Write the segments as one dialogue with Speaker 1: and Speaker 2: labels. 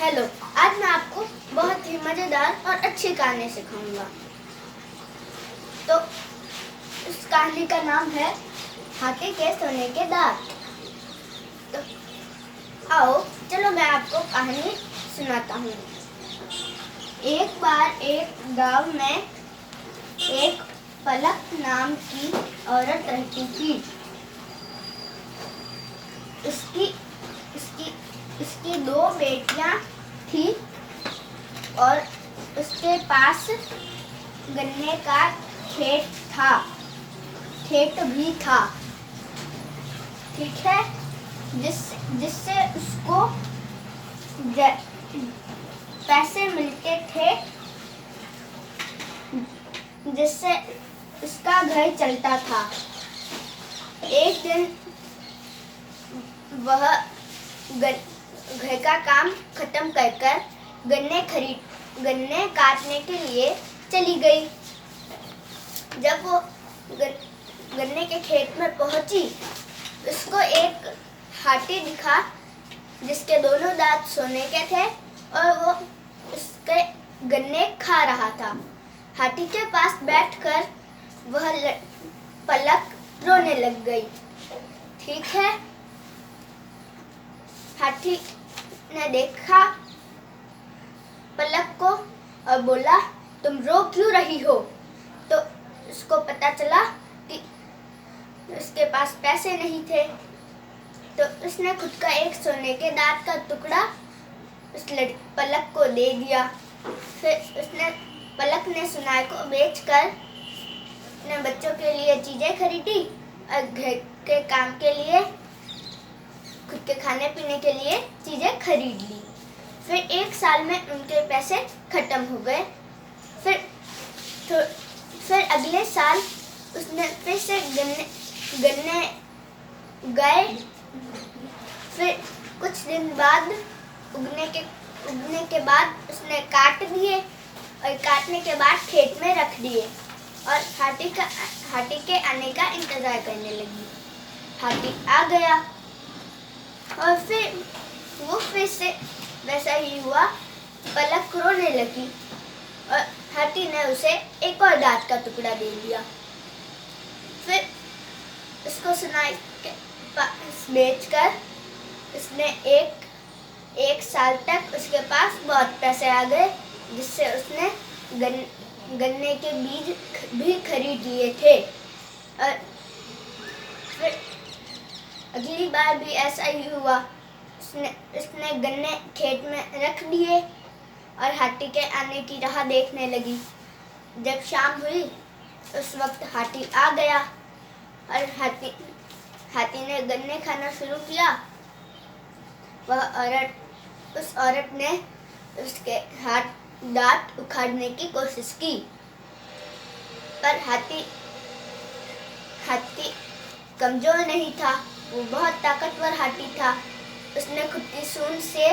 Speaker 1: Hello. आज मैं आपको बहुत ही मज़ेदार और अच्छी कहानी सिखाऊंगा। तो इस कहानी का नाम है हाथी के सोने के दांत। तो आओ चलो मैं आपको कहानी सुनाता हूँ। एक बार एक गांव में एक पलक नाम की औरत रहती थी। उसकी उसकी उसकी दो बेटियां थी और उसके पास गन्ने का खेत भी था। ठीक है, जिससे उसको पैसे मिलते थे, जिससे उसका घर चलता था। एक दिन वह घर का काम खत्म कर गन्ने काटने के लिए चली गई। जब वो गन्ने के खेत में पहुंची, उसको एक हाथी दिखा जिसके दोनों दांत सोने के थे और वो उसके गन्ने खा रहा था। हाथी के पास बैठकर वह पलक रोने लग गई। ठीक है, हाथी ने देखा पलक को और बोला, तुम रो क्यों रही हो? तो उसको पता चला कि उसके पास पैसे नहीं थे। तो उसने खुद का एक सोने के दांत का टुकड़ा उस पलक को दे दिया। फिर पलक ने सुनार को बेचकर अपने बच्चों के लिए चीजें खरीदी और घर के काम के लिए, खुद के खाने पीने के लिए चीजें खरीद ली। फिर एक साल में उनके पैसे खत्म हो गए। फिर अगले साल उसने फिर से गन्ने गए। फिर कुछ दिन बाद उगने के बाद उसने काट दिए और काटने के बाद खेत में रख दिए और हाथी के आने का इंतजार करने लगी। हाथी आ गया और फिर से वैसा ही हुआ। पलक रोने लगी और हाथी ने उसे एक और दांत का टुकड़ा दे दिया। फिर उसको सुनाई के पास बेचकर उसने एक साल तक उसके पास बहुत पैसे आ गए, जिससे उसने गन्ने के बीज भी खरीद लिए थे। और फिर अगली बार भी ऐसा ही हुआ। उसने गन्ने खेत में रख दिए और हाथी के आने की राह देखने लगी। जब शाम हुई उस वक्त हाथी आ गया और हाथी ने गन्ने खाना शुरू किया। उस औरत ने उसके दांत उखाड़ने की कोशिश की, पर हाथी कमजोर नहीं था, वो बहुत ताकतवर हाथी था। उसने खुद की सूंड से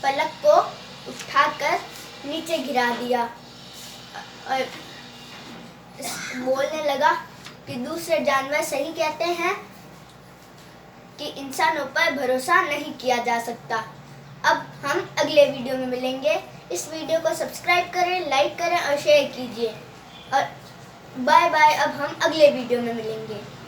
Speaker 1: पलक को उठाकर नीचे गिरा दिया और बोलने लगा कि दूसरे जानवर सही कहते हैं कि इंसानों पर भरोसा नहीं किया जा सकता। अब हम अगले वीडियो में मिलेंगे। इस वीडियो को सब्सक्राइब करें, लाइक करें और शेयर कीजिए। और बाय बाय। अब हम अगले वीडियो में मिलेंगे।